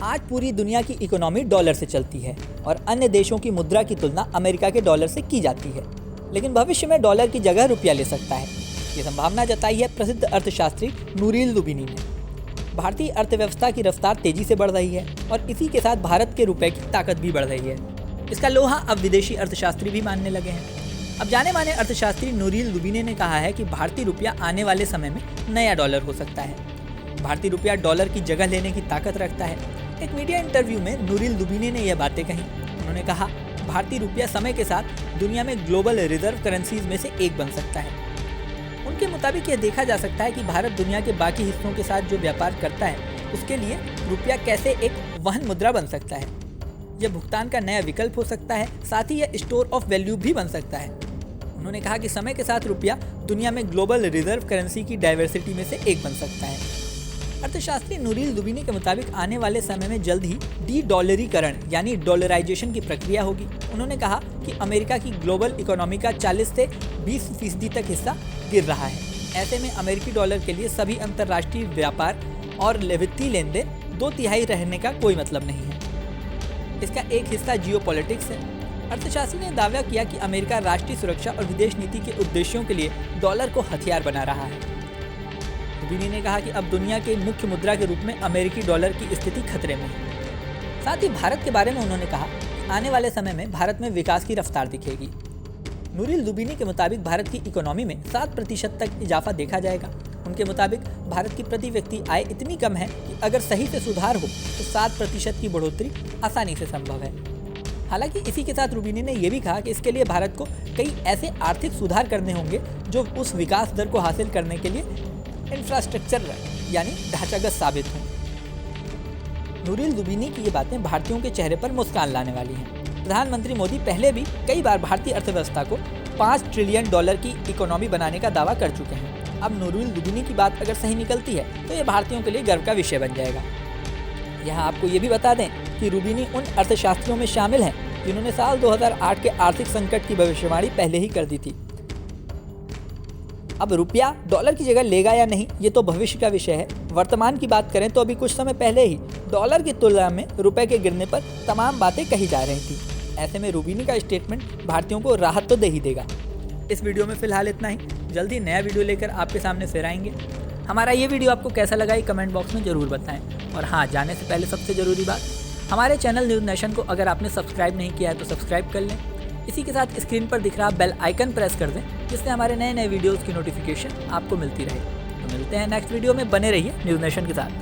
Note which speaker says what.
Speaker 1: आज पूरी दुनिया की इकोनॉमी डॉलर से चलती है और अन्य देशों की मुद्रा की तुलना अमेरिका के डॉलर से की जाती है, लेकिन भविष्य में डॉलर की जगह रुपया ले सकता है। ये संभावना जताई है प्रसिद्ध अर्थशास्त्री नूरिल लुबिनी ने। भारतीय अर्थव्यवस्था की रफ्तार तेजी से बढ़ रही है और इसी के साथ भारत के रुपए की ताकत भी बढ़ रही है। इसका लोहा अब विदेशी अर्थशास्त्री भी मानने लगे हैं। अब जाने माने अर्थशास्त्री नूरिल लुबिनी ने कहा है कि भारतीय रुपया आने वाले समय में नया डॉलर हो सकता है। भारतीय रुपया डॉलर की जगह लेने की ताकत रखता है। एक मीडिया इंटरव्यू में नूरिल लुबिनी ने यह बातें कही। उन्होंने कहा, भारतीय रुपया समय के साथ दुनिया में ग्लोबल रिजर्व करेंसीज में से एक बन सकता है। उनके मुताबिक यह देखा जा सकता है कि भारत दुनिया के बाकी हिस्सों के साथ जो व्यापार करता है उसके लिए रुपया कैसे एक वहन मुद्रा बन सकता है। यह भुगतान का नया विकल्प हो सकता है, साथ ही यह स्टोर ऑफ वैल्यू भी बन सकता है। उन्होंने कहा कि समय के साथ रुपया दुनिया में ग्लोबल रिजर्व करेंसी की डाइवर्सिटी में से एक बन सकता है। अर्थशास्त्री नूरिल लुबिनी के मुताबिक आने वाले समय में जल्द ही डी-डॉलरीकरण यानी डॉलराइजेशन की प्रक्रिया होगी। उन्होंने कहा कि अमेरिका की ग्लोबल इकोनॉमी का 40 से 20% तक हिस्सा गिर रहा है। ऐसे में अमेरिकी डॉलर के लिए सभी अंतर्राष्ट्रीय व्यापार और वित्तीय लेन देन 2/3 रहने का कोई मतलब नहीं है। इसका एक हिस्सा जियोपॉलिटिक्स है। अर्थशास्त्री ने दावा किया कि अमेरिका राष्ट्रीय सुरक्षा और विदेश नीति के उद्देश्यों के लिए डॉलर को हथियार बना रहा है। लुबिनी ने कहा कि अब दुनिया के मुख्य मुद्रा के रूप में अमेरिकी डॉलर की स्थिति खतरे में है। साथ ही भारत के बारे में उन्होंने कहा कि आने वाले समय में भारत में विकास की रफ्तार दिखेगी। नूरिल लुबिनी के मुताबिक भारत की इकोनॉमी में 7% तक इजाफा देखा जाएगा। उनके मुताबिक भारत की प्रति व्यक्ति आय इतनी कम है कि अगर सही से सुधार हो तो 7% की बढ़ोतरी आसानी से संभव है। हालांकि इसी के साथ लुबिनी ने यह भी कहा कि इसके लिए भारत को कई ऐसे आर्थिक सुधार करने होंगे जो उस विकास दर को हासिल करने के लिए इंफ्रास्ट्रक्चर यानी ढांचागत साबित हों। नूरिल लुबिनी की ये बातें भारतीयों के चेहरे पर मुस्कान लाने वाली हैं। प्रधानमंत्री मोदी पहले भी कई बार भारतीय अर्थव्यवस्था को $5 ट्रिलियन की इकोनॉमी बनाने का दावा कर चुके हैं। अब नूरिल लुबिनी की बात अगर सही निकलती है तो ये भारतीयों के लिए गर्व का विषय बन जाएगा। यहाँ आपको ये भी बता दें कि लुबिनी उन अर्थशास्त्रियों में शामिल हैं जिन्होंने साल 2008 के आर्थिक संकट की भविष्यवाणी पहले ही कर दी थी। अब रुपया डॉलर की जगह लेगा या नहीं, ये तो भविष्य का विषय है। वर्तमान की बात करें तो अभी कुछ समय पहले ही डॉलर की तुलना में रुपए के गिरने पर तमाम बातें कही जा रही थी। ऐसे में लुबिनी का स्टेटमेंट भारतीयों को राहत तो दे ही देगा। इस वीडियो में फिलहाल इतना ही। जल्दी नया वीडियो लेकर आपके सामने फिर आएंगे। हमारा ये वीडियो आपको कैसा लगा ये कमेंट बॉक्स में ज़रूर बताएं। और हाँ, जाने से पहले सबसे ज़रूरी बात, हमारे चैनल न्यूज़ नेशन को अगर आपने सब्सक्राइब नहीं किया है तो सब्सक्राइब कर लें। इसी के साथ स्क्रीन पर दिख रहा बेल आइकन प्रेस कर दें, जिससे हमारे नए वीडियोस की नोटिफिकेशन आपको मिलती रहे। तो मिलते हैं नेक्स्ट वीडियो में। बने रहिए न्यूज़ नेशन के साथ।